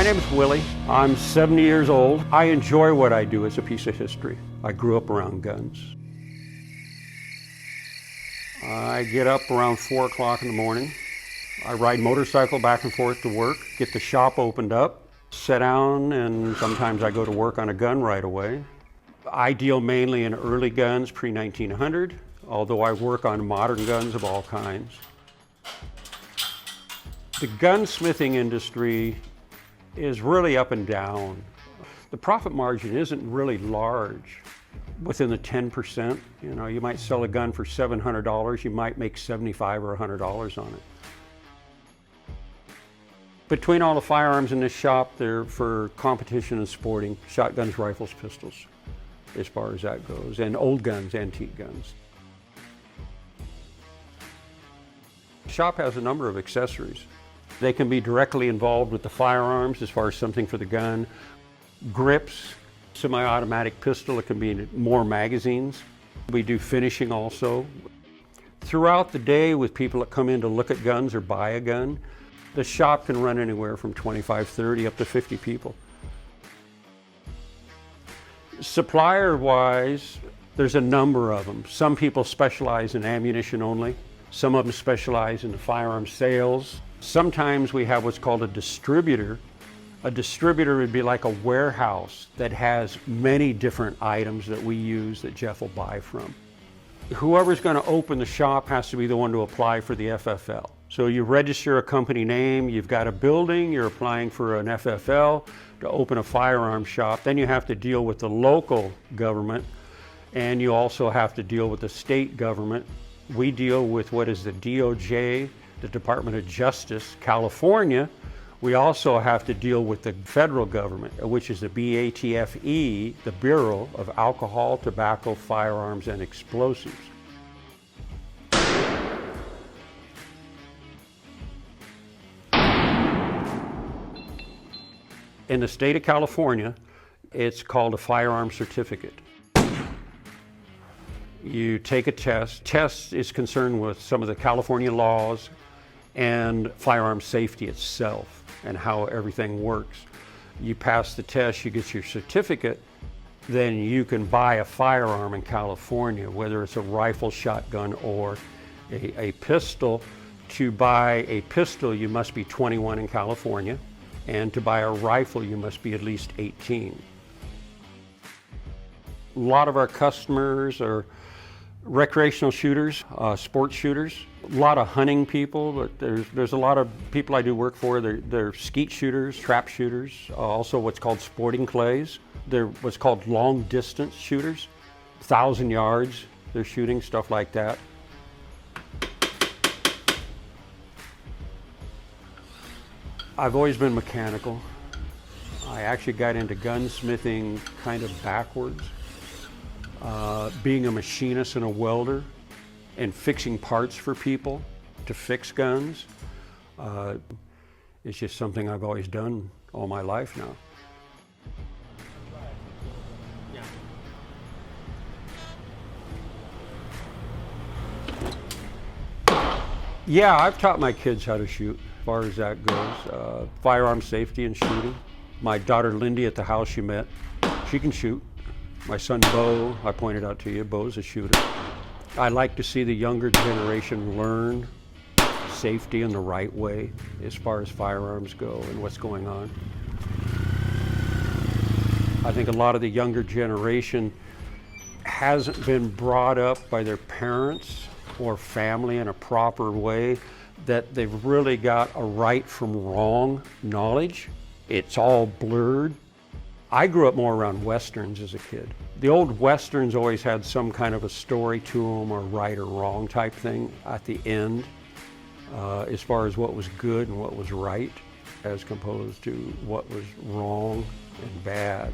name is Willie. I'm 70 years old. I enjoy what I do. It's a piece of history. I grew up around guns. I get up around 4 o'clock in the morning. I ride motorcycle back and forth to work, get the shop opened up, sit down, and sometimes I go to work on a gun right away. I deal mainly in early guns, pre-1900, although I work on modern guns of all kinds. The gunsmithing industry is really up and down. The profit margin isn't really large, within the 10%. You know, you might sell a gun for $700, you might make $75 or $100 on it. Between all the firearms in this shop, they're for competition and sporting, shotguns, rifles, pistols, as far as that goes, and old guns, antique guns. The shop has a number of accessories. They can be directly involved with the firearms as far as something for the gun, grips, semi-automatic pistol, it can be more magazines. We do finishing also. Throughout the day with people that come in to look at guns or buy a gun, the shop can run anywhere from 25, 30 up to 50 people. Supplier-wise, there's a number of them. Some people specialize in ammunition only. Some of them specialize in the firearm sales. Sometimes we have what's called a distributor. A distributor would be like a warehouse that has many different items that we use that Jeff will buy from. Whoever's going to open the shop has to be the one to apply for the FFL. So you register a company name, you've got a building, you're applying for an FFL to open a firearm shop. Then you have to deal with the local government, and you also have to deal with the state government. We deal with what is the DOJ, the Department of Justice, California. We also have to deal with the federal government, which is the BATFE, the Bureau of Alcohol, Tobacco, Firearms, and Explosives. In the state of California, it's called a firearm certificate. You take a test. Test is concerned with some of the California laws and firearm safety itself and how everything works. You pass the test, you get your certificate, then you can buy a firearm in California, whether it's a rifle, shotgun, or a pistol. To buy a pistol, you must be 21 in California, and to buy a rifle, you must be at least 18. A lot of our customers are recreational shooters, sports shooters, a lot of hunting people, but there's a lot of people I do work for. They're skeet shooters, trap shooters, also what's called sporting clays. They're what's called long distance shooters, 1,000 yards, they're shooting, stuff like that. I've always been mechanical. I actually got into gunsmithing kind of backwards. Being a machinist and a welder and fixing parts for people to fix guns. It's just something I've always done all my life now. Yeah, I've taught my kids how to shoot, as far as that goes. Firearm safety and shooting. My daughter Lindy at the house you met, she can shoot. My son Bo, I pointed out to you, Bo's a shooter. I like to see the younger generation learn safety in the right way as far as firearms go and what's going on. I think a lot of the younger generation hasn't been brought up by their parents or family in a proper way, that they've really got a right from wrong knowledge. It's all blurred. I grew up more around Westerns as a kid. The old Westerns always had some kind of a story to them, or right or wrong type thing at the end, as far as what was good and what was right, as opposed to what was wrong and bad.